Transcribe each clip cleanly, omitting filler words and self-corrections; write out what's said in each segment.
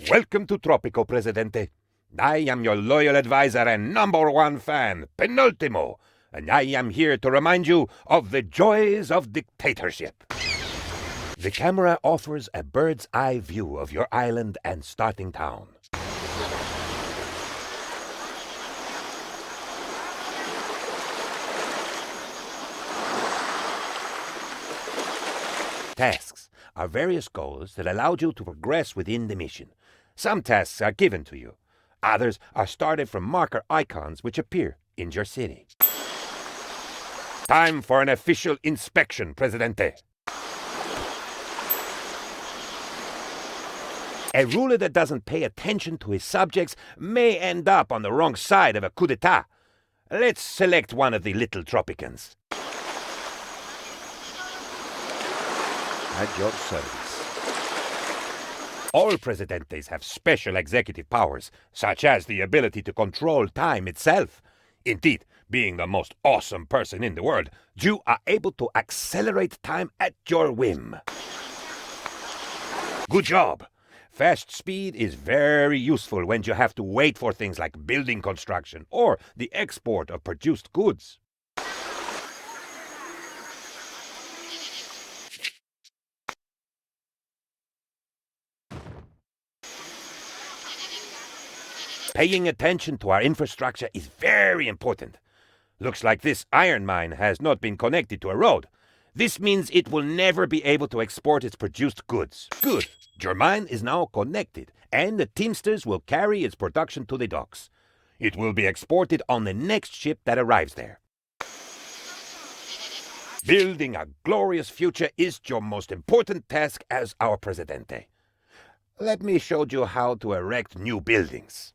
Welcome to Tropico, Presidente. I am your loyal advisor and number one fan, Penultimo, and I am here to remind you of the joys of dictatorship. The camera offers a bird's eye view of your island and starting town. Tasks are various goals that allow you to progress within the mission. Some tasks are given to you. Others are started from marker icons which appear in your city. Time for an official inspection, Presidente. A ruler that doesn't pay attention to his subjects may end up on the wrong side of a coup d'etat. Let's select one of the little Tropicans. At your service. All Presidentes have special executive powers, such as the ability to control time itself. Indeed, being the most awesome person in the world, you are able to accelerate time at your whim. Good job! Fast speed is very useful when you have to wait for things like building construction or the export of produced goods. Paying attention to our infrastructure is very important. Looks like this iron mine has not been connected to a road. This means it will never be able to export its produced goods. Good. Your mine is now connected, and the Teamsters will carry its production to the docks. It will be exported on the next ship that arrives there. Building a glorious future is your most important task as our Presidente. Let me show you how to erect new buildings.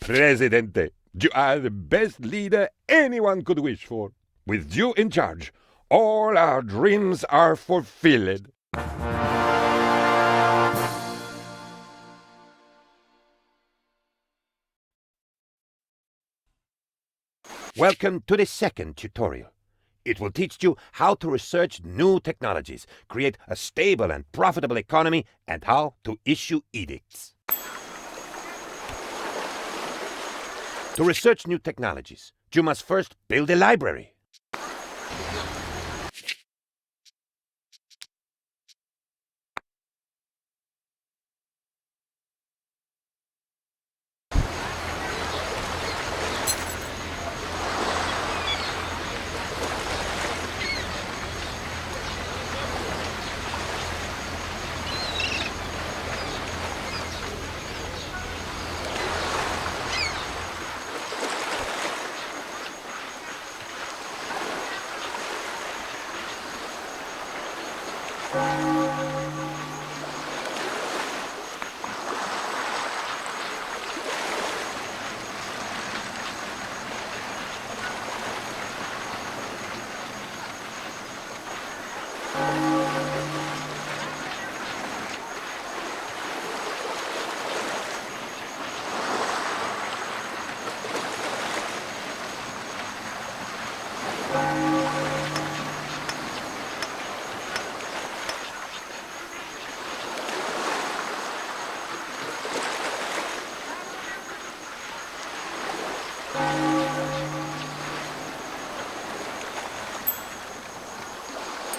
Presidente, you are the best leader anyone could wish for. With you in charge, all our dreams are fulfilled. Welcome to the second tutorial. It will teach you how to research new technologies, create a stable and profitable economy, and how to issue edicts. To research new technologies, you must first build a library.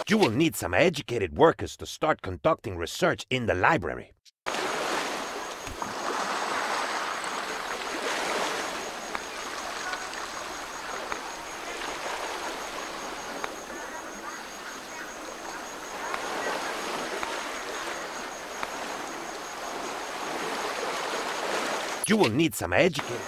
You will need some educated workers to start conducting research in the library. You will need some educated...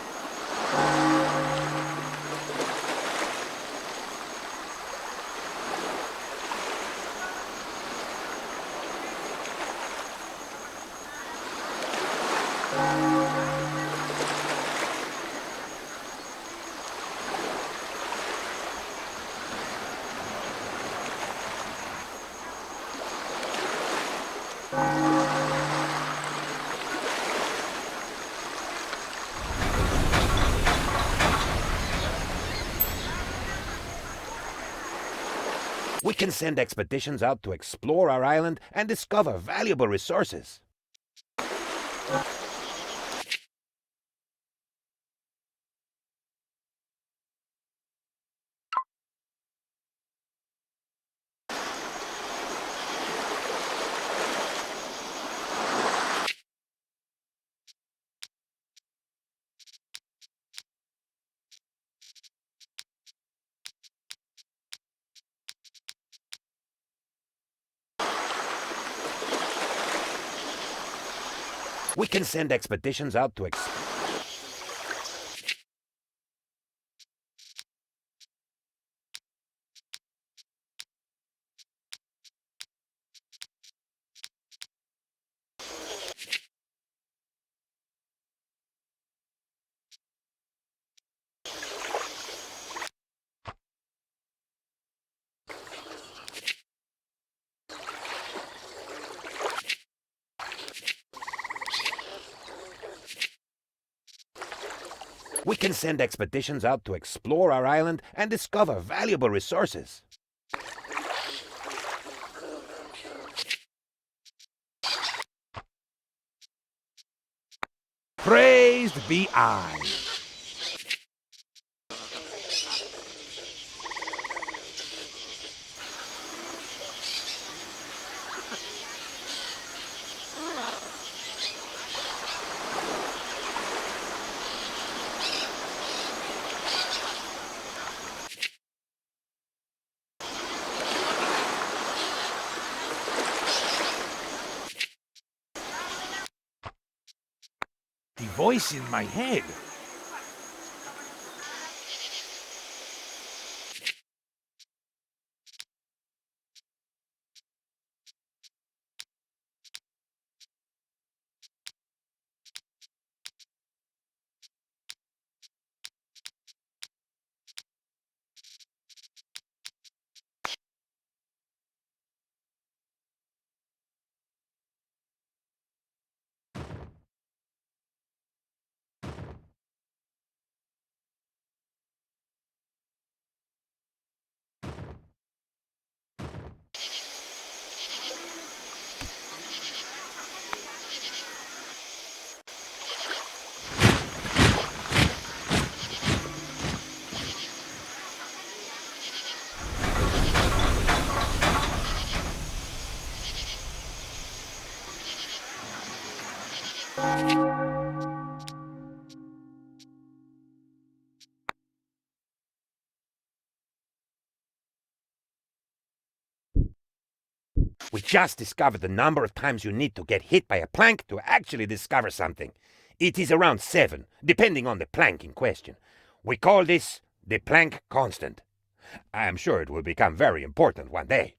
We can send expeditions out to explore our island and discover valuable resources. We can send expeditions out to We can send expeditions out to explore our island and discover valuable resources. Praised be I. The voice in my head. We just discovered the number of times you need to get hit by a plank to actually discover something. It is around 7, depending on the plank in question. We call this the Planck constant. I am sure it will become very important one day.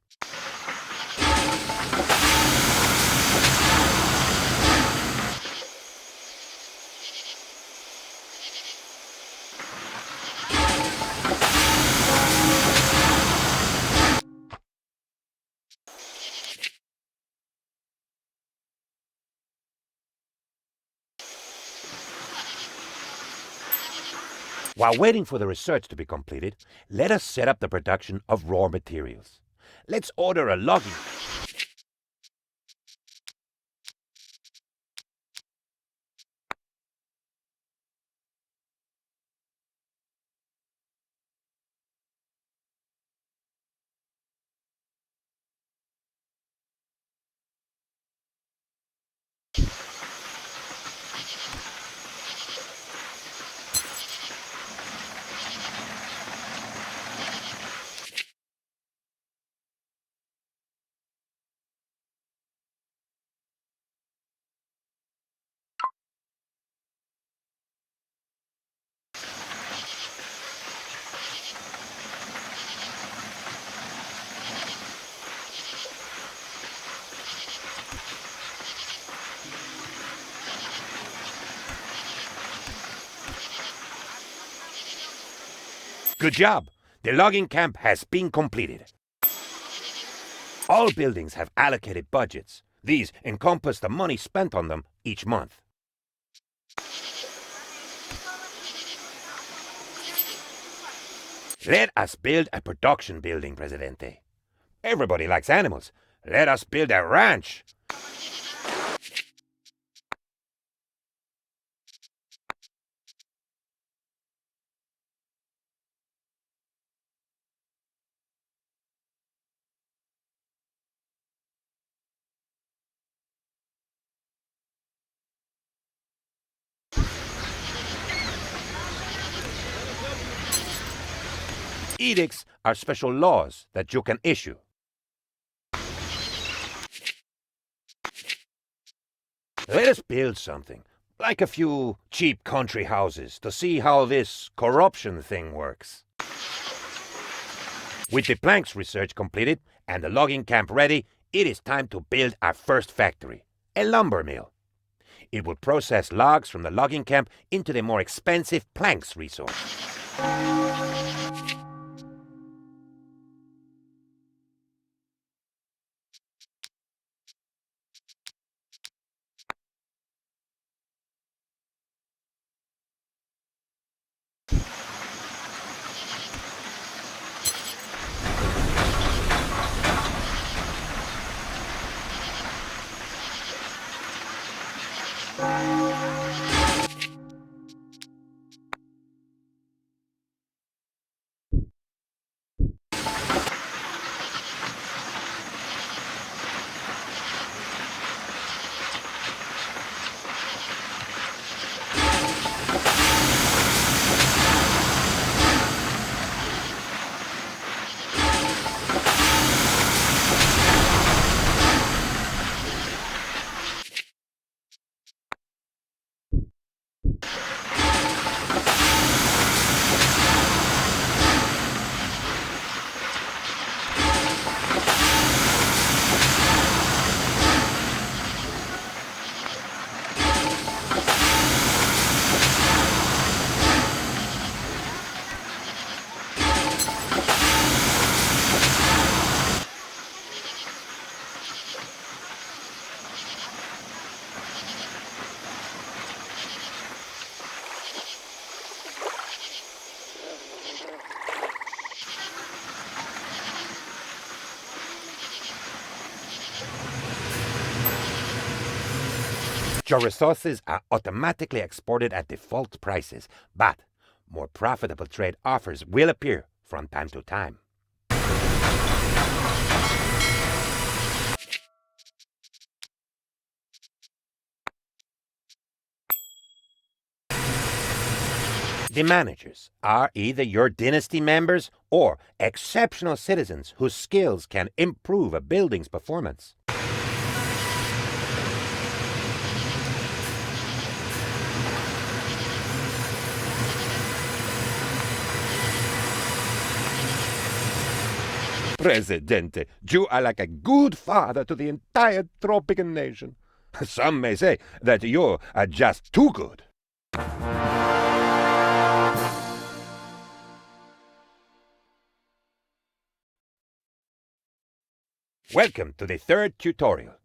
While waiting for the research to be completed, let us set up the production of raw materials. Let's order a logging... Good job! The logging camp has been completed. All buildings have allocated budgets. These encompass the money spent on them each month. Let us build a production building, Presidente. Everybody likes animals. Let us build a ranch. Edicts are special laws that you can issue. Let us build something, like a few cheap country houses, to see how this corruption thing works. With the planks research completed and the logging camp ready, it is time to build our first factory, a lumber mill. It will process logs from the logging camp into the more expensive planks resource. Your resources are automatically exported at default prices, but more profitable trade offers will appear from time to time. The managers are either your dynasty members or exceptional citizens whose skills can improve a building's performance. Presidente, you are like a good father to the entire Tropican nation. Some may say that you are just too good. Welcome to the third tutorial.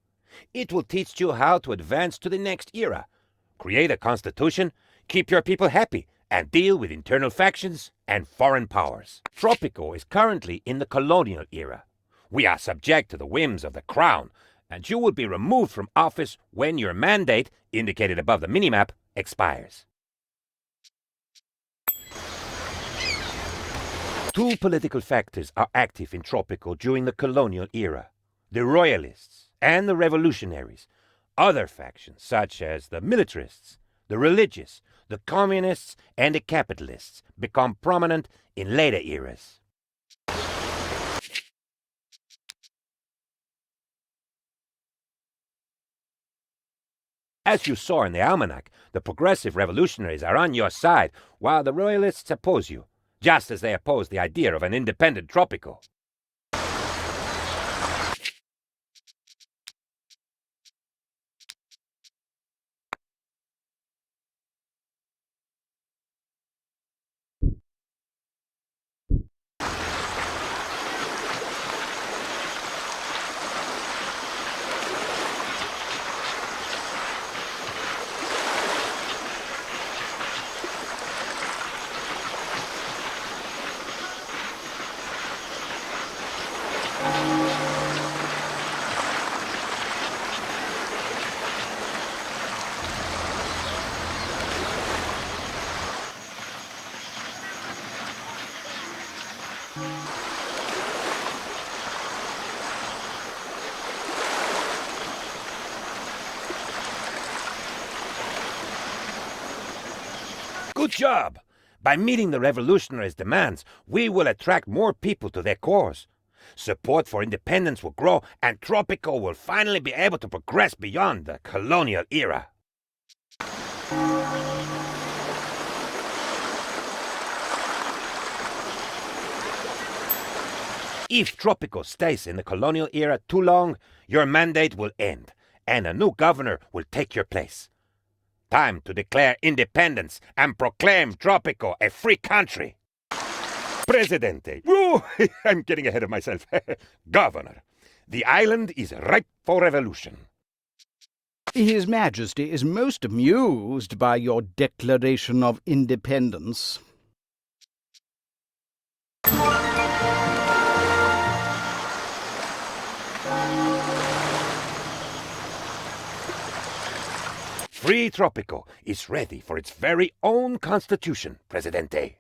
It will teach you how to advance to the next era, create a constitution, keep your people happy, and deal with internal factions and foreign powers. Tropico is currently in the colonial era. We are subject to the whims of the crown, and you will be removed from office when your mandate, indicated above the minimap, expires. Two political factors are active in Tropico during the colonial era: the royalists and the revolutionaries. Other factions, such as the militarists, the religious, the communists, and the capitalists, become prominent in later eras. As you saw in the almanac, the progressive revolutionaries are on your side, while the royalists oppose you, just as they oppose the idea of an independent Tropico. Good job! By meeting the revolutionaries' demands, we will attract more people to their cause. Support for independence will grow, and Tropico will finally be able to progress beyond the colonial era. If Tropico stays in the colonial era too long, your mandate will end, and a new governor will take your place. Time to declare independence and proclaim Tropico a free country. Presidente. Woo! I'm getting ahead of myself. Governor. The island is ripe for revolution. His Majesty is most amused by your declaration of independence. Free Tropico is ready for its very own constitution, Presidente.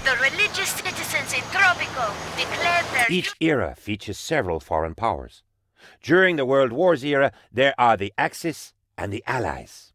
The religious citizens in Tropico declared their... Each era features several foreign powers. During the World Wars era, there are the Axis and the Allies.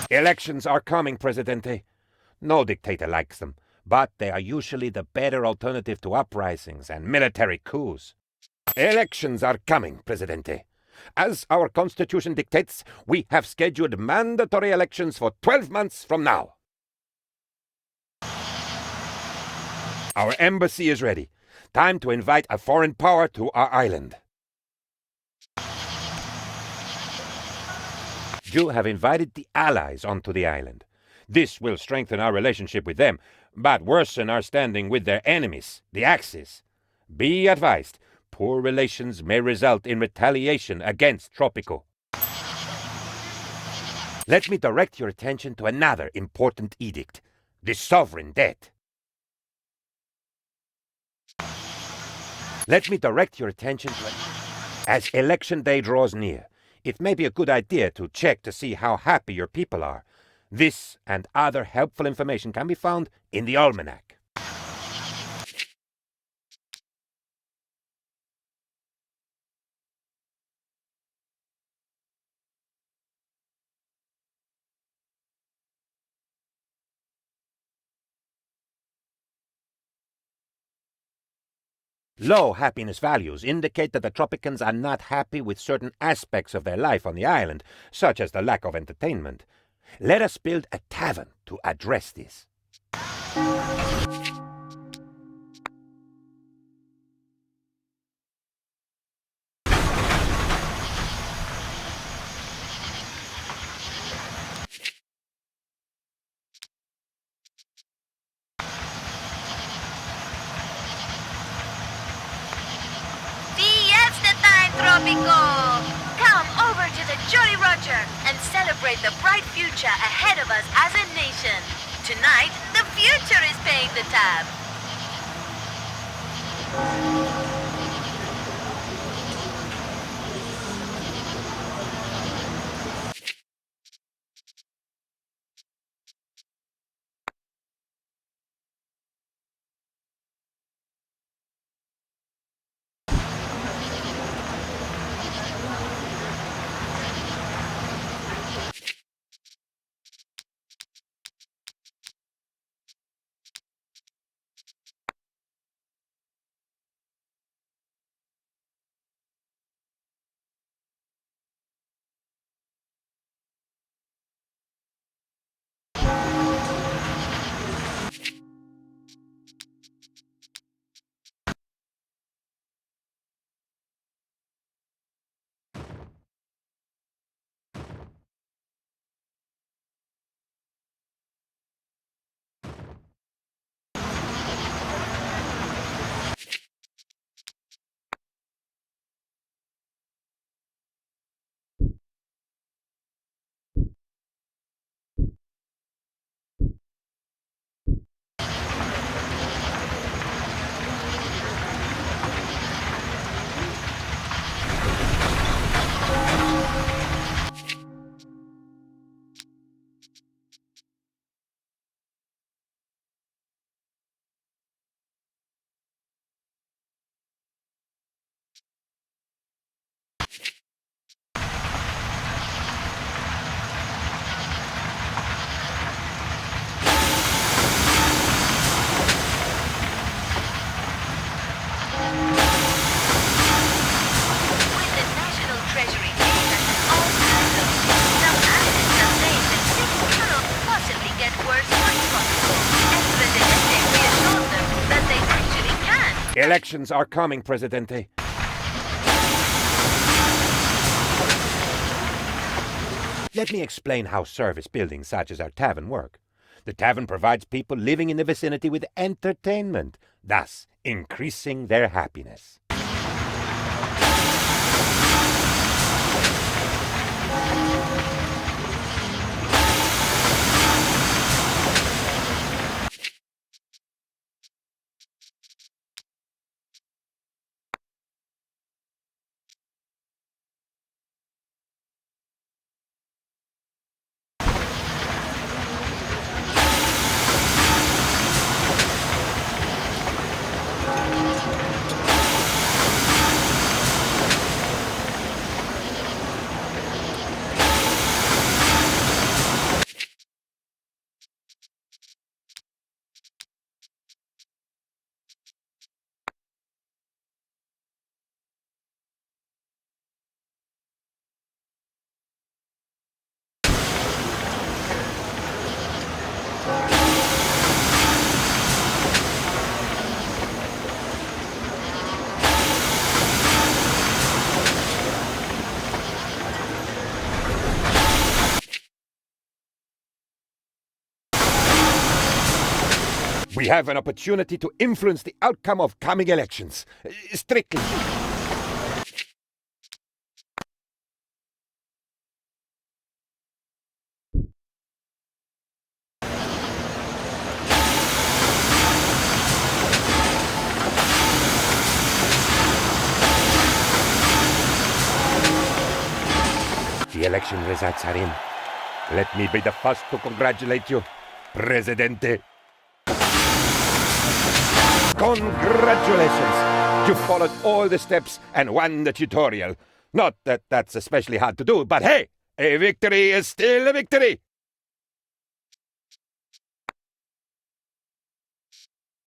Elections are coming, Presidente. No dictator likes them, but they are usually the better alternative to uprisings and military coups. Elections are coming, Presidente. As our constitution dictates, we have scheduled mandatory elections for 12 months from now. Our embassy is ready. Time to invite a foreign power to our island. You have invited the Allies onto the island. This will strengthen our relationship with them, but worsen our standing with their enemies, the Axis. Be advised, poor relations may result in retaliation against Tropico. Let me direct your attention to another important edict, the sovereign debt. Let me direct your attention to it. As election day draws near, it may be a good idea to check to see how happy your people are. This and other helpful information can be found in the almanac. Low happiness values indicate that the Tropicans are not happy with certain aspects of their life on the island, such as the lack of entertainment. Let us build a tavern to address this. Tropico! Come over to the Jolly Roger and celebrate the bright future ahead of us as a nation. Tonight, the future is paying the tab. elections are coming, Presidente. Let me explain how service buildings such as our tavern work. The tavern provides people living in the vicinity with entertainment, thus increasing their happiness. We have an opportunity to influence the outcome of coming elections. Strictly. The election results are in. Let me be the first to congratulate you, Presidente. Congratulations! You followed all the steps and won the tutorial. Not that that's especially hard to do, but hey, a victory is still a victory!